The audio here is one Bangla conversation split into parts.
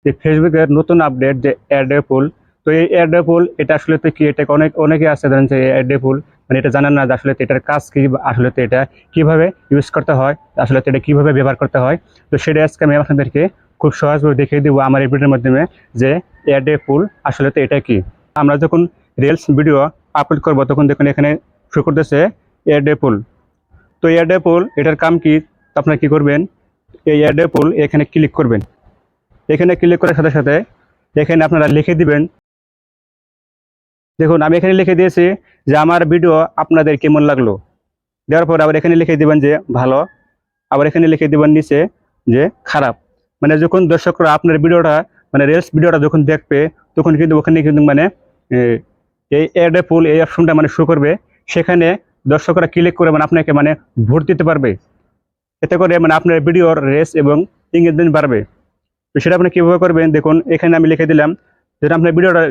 যে ফেসবুকের নতুন আপডেট যে অ্যাড পুল। তো এই অ্যাড পুল এটা আসলে তো কি, এটা অনেকে আছে ধরেন যে অ্যাড পুল মানে এটা জানেন না যে আসলে তো এটার কাজ কি, বা আসলে তো এটা কিভাবে ইউজ করতে হয়, আসলে তো এটা কিভাবে ব্যবহার করতে হয়। তো সেটা আজকে আমি আপনাদেরকে খুব সহজভাবে দেখিয়ে দিব আমার এই ভিডিওর মাধ্যমে যে অ্যাড পুল আসলে তো এটা কি। আমরা যখন রিলস ভিডিও আপলোড করব তখন দেখুন এখানে শো করতেছে অ্যাড পুল। তো অ্যাড পুল এটার কাম কি, আপনারা কি করবেন, এই অ্যাড পুল এখানে ক্লিক করবেন। এখানে ক্লিক করার সাথে সাথে এখানে আপনারা লিখে দিবেন, দেখুন আমি এখানে লিখে দিয়েছি যে আমার ভিডিও আপনাদের কেমন লাগলো। দেওয়ার পর আবার এখানে লিখে দিবেন যে ভালো, আবার এখানে লিখে দিবেন নিচে যে খারাপ। মানে যখন দর্শকরা আপনার ভিডিওটা মানে রিলস ভিডিওটা যখন দেখবে তখন কিন্তু ওখানে কিন্তু মানে এই অ্যাড পুল এই অপশনটা মানে শো করবে। সেখানে দর্শকরা ক্লিক করে মানে আপনাকে মানে ভোট দিতে পারবে। এতে করে মানে আপনার ভিডিওর রেস এবং এঙ্গেজমেন্ট বাড়বে। তো সেটা আপনি কীভাবে করবেন দেখুন, এখানে আমি লিখে দিলাম যেটা আপনার ভিডিওটা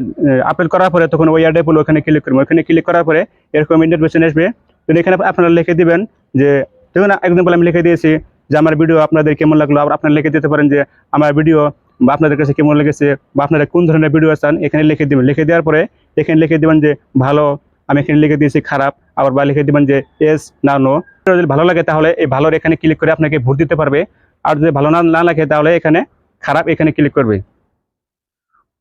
আপলোড করার পরে তখন ওই অ্যাডে পুল ওখানে ক্লিক করবেন। ওখানে ক্লিক করার পরে এরকম ইন্টারভেশন আসবে। তো এখানে আপনারা লিখে দিবেন যে, দেখুন এক্সাম্পল আমি লিখে দিয়েছি যে আমার ভিডিও আপনাদের কেমন লাগলো। আবার আপনারা লিখে দিতে পারেন যে আমার ভিডিও বা আপনাদের কাছে কেমন লেগেছে, বা আপনারা কোন ধরনের ভিডিও চান এখানে লিখে দিবেন। লিখে দেওয়ার পরে এখানে লিখে দিবেন যে ভালো, আমি এখানে লিখে দিয়েছি খারাপ, আবার বা লিখে দিবেন যে এস না নো। যদি ভালো লাগে তাহলে এই ভালোর এখানে ক্লিক করে আপনাকে ভোট দিতে পারবে। আর যদি ভালো না লাগে তাহলে এখানে খারাপ এখানে ক্লিক করবে।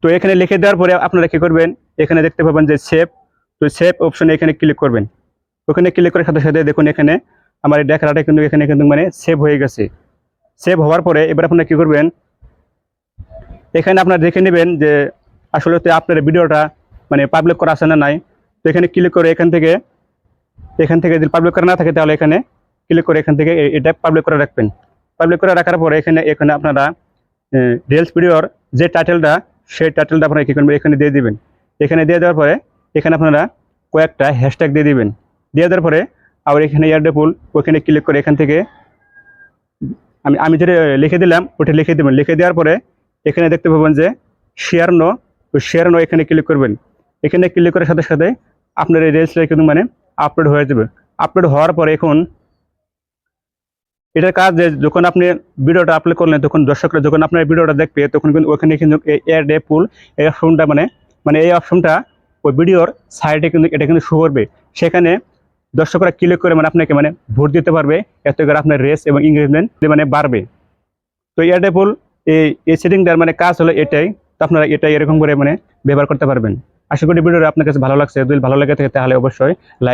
তো এখানে লিখে দেওয়ার পরে আপনারা কি করবেন, এখানে দেখতে পাবেন যে সেভ। তো সেভ অপশনে এখানে ক্লিক করবেন। ওখানে ক্লিক করার সাথে সাথে দেখুন এখানে আমার এই ডেটাটা কিন্তু এখানে কিন্তু মানে সেভ হয়ে গেছে। সেভ হওয়ার পরে এবার আপনারা কি করবেন, এখানে আপনারা দেখে নেবেন যে আসলে তো আপনার ভিডিওটা মানে পাবলিক করা আছে না নাই। তো এখানে ক্লিক করে এখান থেকে যদি পাবলিক করা না থাকে তাহলে এখানে ক্লিক করে এখান থেকে এটা পাবলিক করে রাখবেন। পাবলিক করে রাখার পরে এখানে আপনারা রিলস ভিডিওর যে টাইটেলটা সেই টাইটেলটা আপনারা কী করবেন এখানে দিয়ে দিবেন। এখানে দিয়ে দেওয়ার পরে এখানে আপনারা কয়েকটা হ্যাশট্যাগ দিয়ে দিবেন। দিয়ে দেওয়ার পরে আবার এখানে অ্যাড পুল ওখানে ক্লিক করে এখান থেকে আমি যেটা লিখে দিলাম ওটা লিখে দেবেন। লিখে দেওয়ার পরে এখানে দেখতে পাবেন যে শেয়ার নো। তো শেয়ার নো এখানে ক্লিক করবেন। এখানে ক্লিক করার সাথে সাথে আপনার এই রিলসটা কিন্তু মানে আপলোড হয়ে যাবে। আপলোড হওয়ার পরে এখন এটার কাজ যে যখন আপনি ভিডিওটা আপলোড করলেন তখন দর্শকরা যখন আপনার ভিডিওটা দেখবে তখন কিন্তু ওখানে কিন্তু অ্যাড পুল এই অপশনটা মানে এই অপশনটা ওই ভিডিওর সাইডে কিন্তু এটা কিন্তু শো করবে। সেখানে দর্শকরা ক্লিক করে মানে আপনাকে মানে ভোট দিতে পারবে। এতে করে আপনার রেস এবং এঙ্গেজমেন্ট মানে বাড়বে। তো অ্যাড পুল এই সেটিংটার মানে কাজ হলো এটাই। তো আপনারা এটাই এরকম করে মানে ব্যবহার করতে পারবেন। আশা করি ভিডিওটা আপনার কাছে ভালো লাগছে। যদি ভালো লাগে থাকে তাহলে অবশ্যই লাইক